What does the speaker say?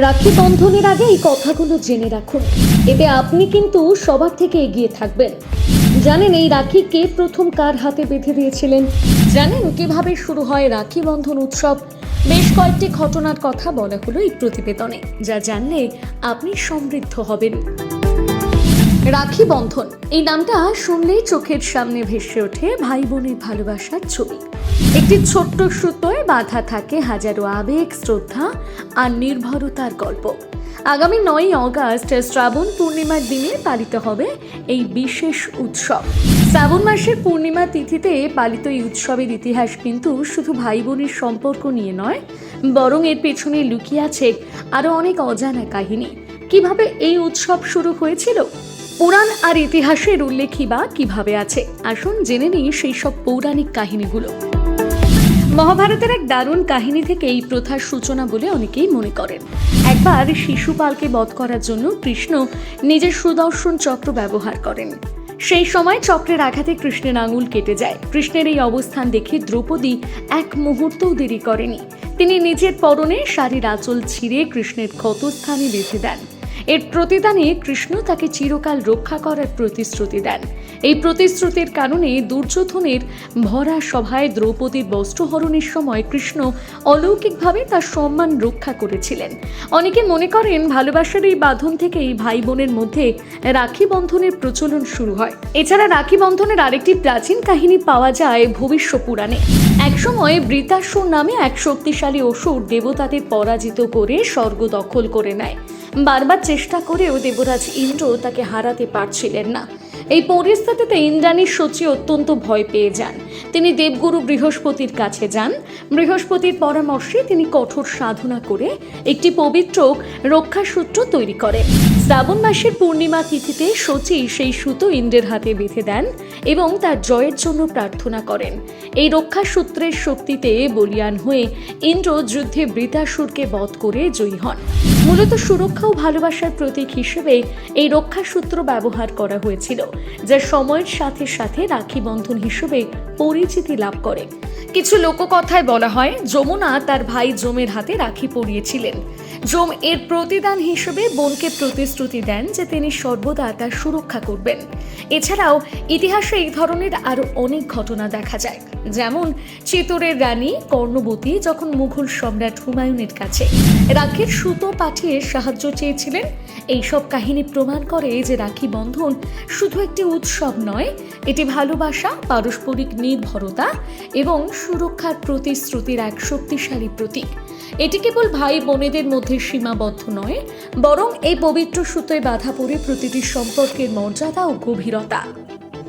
রাখি বন্ধনের আগে এই কথাগুলো জেনে রাখুন, এতে আপনি কিন্তু সবার থেকে এগিয়ে থাকবেন। জানেন এই রাখি কে প্রথম কার হাতে বেঁধে দিয়েছিলেন? জানেন কিভাবে শুরু হয় রাখি বন্ধন উৎসব? বেশ কয়েকটি ঘটনার কথা বলা হলো এই প্রতিবেদনে, যা জানলে আপনি সমৃদ্ধ হবেন। রাখি বন্ধন এই নামটা শুনলেই চোখের সামনে ভেসে ওঠে ভাই বোনের ভালোবাসার ছবি। একটি ছোট্ট সুতোয় বাঁধা থাকে হাজারো আবেগ, শ্রদ্ধা আর নির্ভরতার গল্প। আগামী 9ই অগস্ট শ্রাবণ পূর্ণিমার দিনে পালিত হবে এই বিশেষ উৎসব। শ্রাবণ মাসের পূর্ণিমা তিথিতে পালিত এই উৎসবের ইতিহাস কিন্তু শুধু ভাই বোনের সম্পর্ক নিয়ে নয়, বরং এর পেছনে লুকিয়ে আছে আরো অনেক অজানা কাহিনী। কিভাবে এই উৎসব শুরু হয়েছিল, পুরাণ আর ইতিহাসের উল্লেখই বা কিভাবে আছে, আসুন জেনে নিই সেই সব পৌরাণিক কাহিনীগুলো। মহাভারতের এক দারুণ কাহিনী থেকে এই প্রথার সূচনা বলে অনেকেই মনে করেন। একবার শিশুপালকে বধ করার জন্য কৃষ্ণ নিজের সুদর্শন চক্র ব্যবহার করেন। সেই সময় চক্রের আঘাতে কৃষ্ণের আঙুল কেটে যায়। কৃষ্ণের এই অবস্থান দেখে দ্রৌপদী এক মুহূর্তও দেরি করেনি। তিনি নিজের পরনে শাড়ির আঁচল ছিঁড়ে কৃষ্ণের ক্ষতস্থানে বেঁধে দেন। এর প্রতিদানে কৃষ্ণ তাকে চিরকাল রক্ষা করার প্রতিশ্রুতি দেন। এই প্রতিশ্রুতির কারণে দুর্যোধনের ভরা সভায় দ্রৌপদীর বস্ত্রহরণের সময় কৃষ্ণ অলৌকিকভাবে তার সম্মান রক্ষা করেছিলেন। অনেকে মনে করেন ভালোবাসার এই বাঁধন থেকেই ভাই বোনের মধ্যে রাখি বন্ধনের প্রচলন শুরু হয়। এছাড়া রাখি বন্ধনের আরেকটি প্রাচীন কাহিনী পাওয়া যায় ভবিষ্য পুরাণে। একসময় বৃত্তাসুর নামে এক শক্তিশালী অসুর দেবতাদের পরাজিত করে স্বর্গ দখল করে নেয়। বারবার চেষ্টা করেও দেবরাজ ইন্দ্র তাকে হারাতে পারছিলেন না। এই পরিস্থিতিতে ইন্দ্রাণী শচী অত্যন্ত ভয় পেয়ে যান। তিনি দেবগুরু বৃহস্পতির কাছে যান। বৃহস্পতির পরামর্শে তিনি কঠোর সাধনা করে একটি পবিত্র রক্ষাসূত্র তৈরি করেন। শ্রাবণ মাসের পূর্ণিমা তিথিতে শচী সেই সুতো ইন্দ্রের হাতে বেঁধে দেন এবং তার জয়ের জন্য প্রার্থনা করেন। এই রক্ষাসূত্রের শক্তিতে বলীয়ান হয়ে ইন্দ্র যুদ্ধে বৃত্তাসুরকে বধ করে জয়ী হন। মূলত সুরক্ষা ও ভালোবাসার প্রতীক হিসেবে এই রক্ষাসূত্র ব্যবহার করা হয়েছিল, যা সময়ের সাথে সাথে রাখি বন্ধন হিসেবে পরিচিতি লাভ করে। কিছু লোককথায় বলা হয় যমুনা তার ভাই যমের হাতে রাখি পরিয়েছিলেন। যম এর প্রতিদান হিসেবে বোনকে প্রতিশ্রুতি দেন যে তিনি সর্বদা তার সুরক্ষা করবেন। এছাড়াও ইতিহাসে এই ধরনের আরো অনেক ঘটনা দেখা যায়, যেমন চিতোরের রানী কর্ণবতী যখন মুঘল সম্রাট হুমায়ুনের কাছে রাখির সুতো পাঠিয়ে সাহায্য চেয়েছিলেন। এইসব কাহিনী প্রমাণ করে যে রাখি বন্ধন শুধু একটি উৎসব নয়, এটি ভালোবাসা, পারস্পরিক নির্ভরতা এবং সুরক্ষার প্রতিশ্রুতির এক শক্তিশালী প্রতীক। এটি কেবল ভাই বোনেদের মধ্যে সীমাবদ্ধ নয়, বরং এই পবিত্র সুতোয় বাঁধা পড়ে প্রতিটি সম্পর্কের মর্যাদা ও গভীরতা।